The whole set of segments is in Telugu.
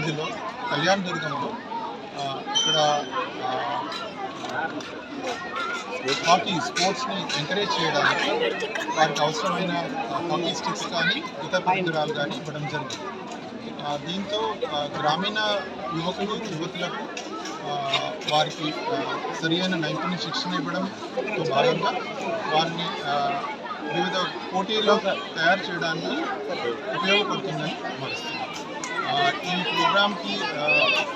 పరిధిలో కళ్యాణదుర్గంలో ఇక్కడ హాకీ స్పోర్ట్స్ని ఎంకరేజ్ చేయడానికి వారికి అవసరమైన హాకీ స్టిక్స్ కానీ ఇతర పరికరాలు కానీ ఇవ్వడం జరిగింది. దీంతో గ్రామీణ యువకులు యువతులకు వారికి సరియైన నైపుణ్య శిక్షణ ఇవ్వడంతో భాగంగా వారిని వివిధ పోటీల్లో తయారు చేయడానికి ఉపయోగపడుతుందని భావిస్తున్నాను. ఈ ప్రోగ్రాంకి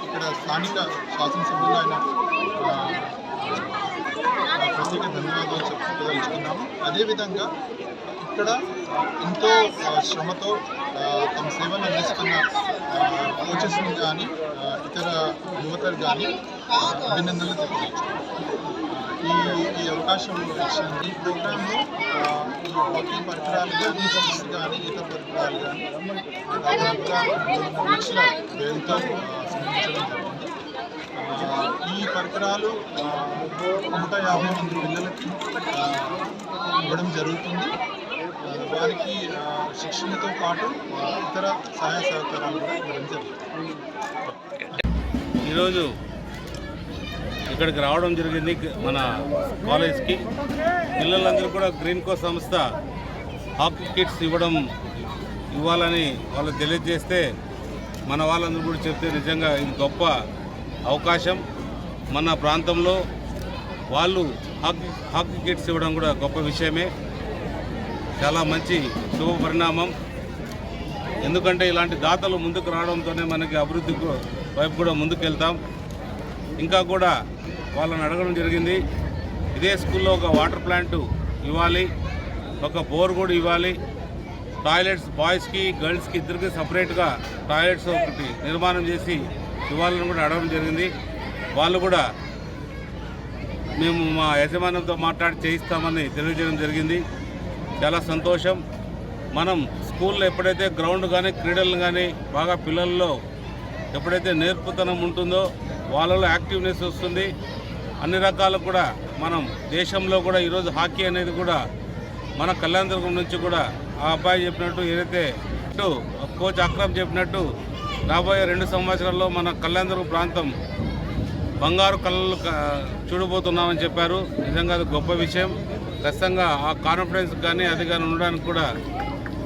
ఇక్కడ స్థానిక శాసనసభ్యులైన ప్రత్యేక ధన్యవాదాలు చెప్పదలుచుకున్నాము. అదేవిధంగా ఇక్కడ ఎంతో శ్రమతో తమ సేవలు అందిస్తున్న కోచెస్ని కానీ ఇతర యువతలు కానీ అభినందనలు తెలియజేస్తున్నాం. ఈ అవకాశం ఇచ్చిన ఈ ప్రోగ్రాంలో ఈ హాకీ పరికరాలు కానీ స్టిక్స్ కానీ ఇతర పరికరాలు కానీ దాదాపుగా 2 లక్షల వ్యయంతో సమర్పించడం జరిగింది. ఈ పరికరాలు 150 మంది పిల్లలకి ఇవ్వడం జరుగుతుంది. వారికి శిక్షణతో పాటు ఇతర సహాయ సహకారాలు కూడా ఇవ్వడం జరుగుతుంది. ఈరోజు ఇక్కడికి రావడం జరిగింది మన కాలేజ్కి. పిల్లలందరూ కూడా గ్రీన్ కో సంస్థ హాకీ కిట్స్ ఇవ్వాలని వాళ్ళు తెలియజేస్తే మన వాళ్ళందరూ కూడా చెప్తే నిజంగా ఇది గొప్ప అవకాశం. మన ప్రాంతంలో వాళ్ళు హాకీ కిట్స్ ఇవ్వడం కూడా గొప్ప విషయమే, చాలా మంచి శుభ పరిణామం. ఎందుకంటే ఇలాంటి దాతలు ముందుకు రావడంతోనే మనకి అభివృద్ధి వైపు కూడా ముందుకెళ్తాం. ఇంకా కూడా వాళ్ళని అడగడం జరిగింది, ఇదే స్కూల్లో ఒక వాటర్ ప్లాంట్ ఇవ్వాలి, ఒక బోర్ కూడా ఇవ్వాలి, టాయిలెట్స్ బాయ్స్కి గర్ల్స్కి ఇద్దరికి సపరేట్గా టాయిలెట్స్ ఒకటి నిర్మాణం చేసి ఇవ్వాలని కూడా అడగడం జరిగింది. వాళ్ళు కూడా మేము మా యజమానంతో మాట్లాడి చేయిస్తామని తెలియజేయడం జరిగింది. చాలా సంతోషం. మనం స్కూల్లో ఎప్పుడైతే గ్రౌండ్ కానీ క్రీడలు కానీ బాగా పిల్లల్లో ఎప్పుడైతే నేర్పుతనం ఉంటుందో వాళ్ళలో యాక్టివ్నెస్ వస్తుంది. అన్ని రకాలు కూడా మనం దేశంలో కూడా ఈరోజు హాకీ అనేది కూడా మన కళ్యాణదుర్గం నుంచి కూడా ఆ అబ్బాయి చెప్పినట్టు ఏదైతే కోచ్ అక్రమ్ చెప్పినట్టు రాబోయే 2 సంవత్సరాల్లో మన కళ్యాణదుర్గం ప్రాంతం బంగారు కళలు చూడబోతున్నామని చెప్పారు. నిజంగా అది గొప్ప విషయం. ఖచ్చితంగా ఆ కాన్ఫిడెన్స్ కానీ అది కానీ ఉండడానికి కూడా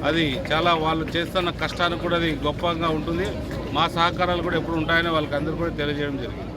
అది చాలా వాళ్ళు చేస్తున్న కష్టానికి కూడా అది గొప్పగా ఉంటుంది. మా సహకారాలు కూడా ఎప్పుడు ఉంటాయని వాళ్ళకి అందరూ కూడా తెలియజేయడం జరిగింది.